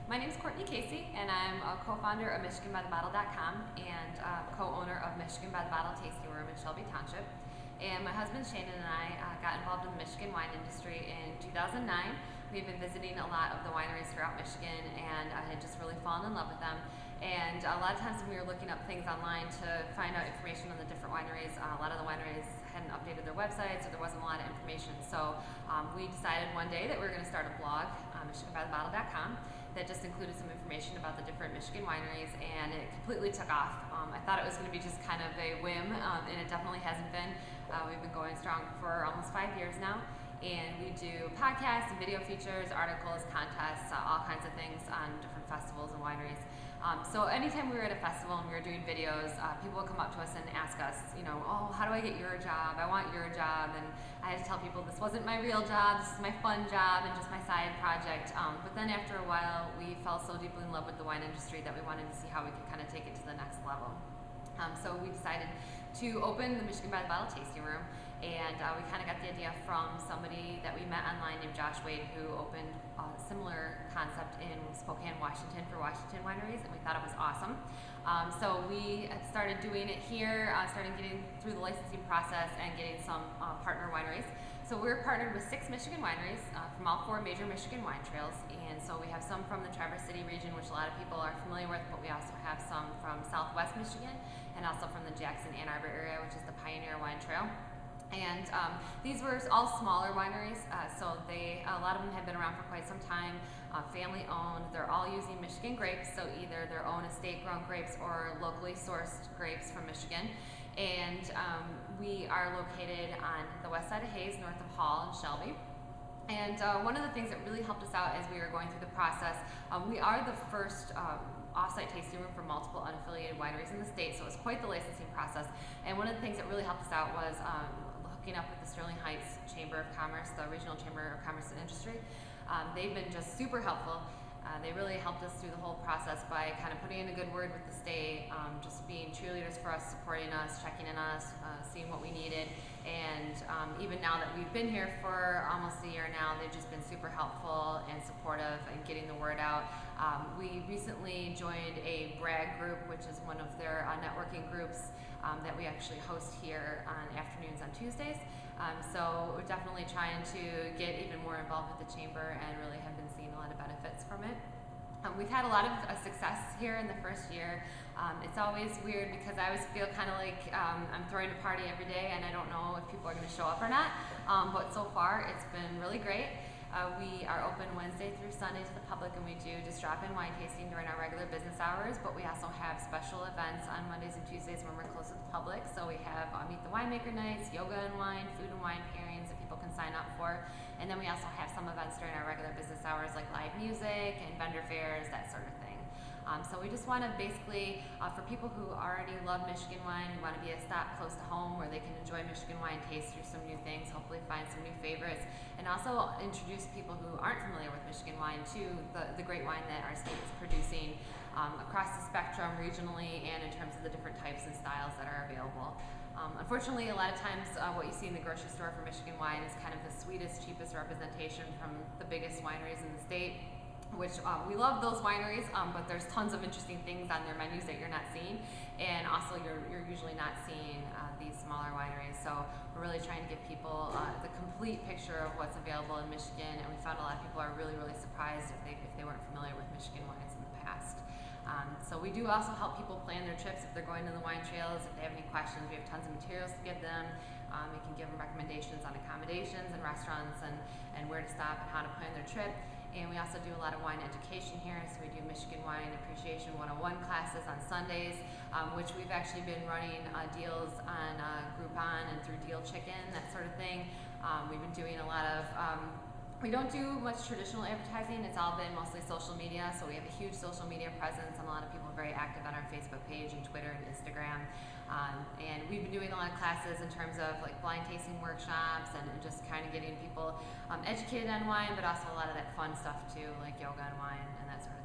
My name is Courtney Casey, and I'm a co-founder of MichiganByTheBottle.com and co-owner of Michigan by the Bottle Tasting Room in Shelby Township. And my husband Shannon and I got involved in the Michigan wine industry in 2009. We've been visiting a lot of the wineries throughout Michigan, and I had just really fallen in love with them. And a lot of times when we were looking up things online to find out information on the different wineries, a lot of the wineries hadn't updated their websites, or there wasn't a lot of information. So we decided one day that we were going to start a blog, MichiganByTheBottle.com, that just included some information about the different Michigan wineries, and it completely took off. I thought it was going to be just kind of a whim, and it definitely hasn't been. We've been going strong for almost 5 years now, and we do podcasts and video features, articles, contests, all kinds of things on different festivals and wineries. So anytime we were at a festival and we were doing videos, people would come up to us and ask us, oh, how do I get your job? I want your job. And I had to tell people this wasn't my real job, this is my fun job and just my side project. But then after a while, we fell so deeply in love with the wine industry that we wanted to see how we could kind of take it to the next level. So we decided to open the Michigan by the Bottle Tasting Room, and we kind of got the idea from somebody that we met online named Josh Wade, who opened a similar concept in Spokane, Washington for Washington wineries, and we thought it was awesome. So we started doing it here, started getting through the licensing process and getting some partner wineries. So we're partnered with 6 Michigan wineries from all 4 major Michigan wine trails, and so we have some from the Traverse City region, which a lot of people are familiar with, but we also have some from Southwest Michigan and also from the Jackson-Ann Arbor area, which is the Pioneer Wine Trail. And these were all smaller wineries, so a lot of them have been around for quite some time, family owned. They're all using Michigan grapes, so either their own estate grown grapes or locally sourced grapes from Michigan. And we are located on the west side of Hayes, north of Hall and Shelby. And one of the things that really helped us out as we were going through the process, we are the first off-site tasting room for multiple unaffiliated wineries in the state, so it was quite the licensing process. And one of the things that really helped us out was hooking up with the Sterling Heights Chamber of Commerce, the Regional Chamber of Commerce and Industry. They've been just super helpful. They really helped us through the whole process by kind of putting in a good word with the state, just being cheerleaders for us, supporting us, checking in on us, seeing what we needed. And even now that we've been here for almost a year now, they've just been super helpful and supportive and getting the word out. We recently joined a brag group, which is one of their networking groups that we actually host here on afternoons on Tuesdays. So we're definitely trying to get even more involved with the chamber and really have been seeing a lot of benefits from it. We've had a lot of success here in the first year. It's always weird because I always feel kind of like I'm throwing a party every day and I don't know if people are going to show up or not. But so far it's been really great. We are open Wednesday through Sunday to the public, and we do just drop-in wine tasting during our regular business hours, but we also have special events on Mondays and Tuesdays when we're close to the public. So we have Meet the Winemaker nights, yoga and wine, food and wine pairings that people can sign up for. And then we also have some events during our regular business hours like live music and vendor fairs, that sort of thing. So we just want to basically, for people who already love Michigan wine, we want to be a stop close to home where they can enjoy Michigan wine, taste through some new things, hopefully find some new favorites, and also introduce people who aren't familiar with Michigan wine to the great wine that our state is producing across the spectrum regionally and in terms of the different types and styles that are available. Unfortunately, a lot of times what you see in the grocery store for Michigan wine is kind of the sweetest, cheapest representation from the biggest wineries in the state, which we love those wineries, but there's tons of interesting things on their menus that you're not seeing, and also you're usually not seeing these smaller wineries. So we're really trying to give people the complete picture of what's available in Michigan, and we found a lot of people are really surprised if they weren't familiar with Michigan wines in the past. So we do also help people plan their trips if they're going to the wine trails. If they have any questions, we have tons of materials to give them. We can give them recommendations on accommodations and restaurants and where to stop and how to plan their trip. And we also do a lot of wine education here, so we do Michigan Wine Appreciation 101 classes on Sundays, which we've actually been running deals on Groupon and through Deal Chicken, that sort of thing. We've been doing a lot of, we don't do much traditional advertising, it's all been mostly social media, so we have a huge social media presence, and a lot of people are very active on our Facebook page and Twitter and Instagram. And we've been doing a lot of classes in terms of like blind tasting workshops and just kind of getting people educated on wine, but also a lot of that fun stuff too, like yoga and wine and that sort of thing.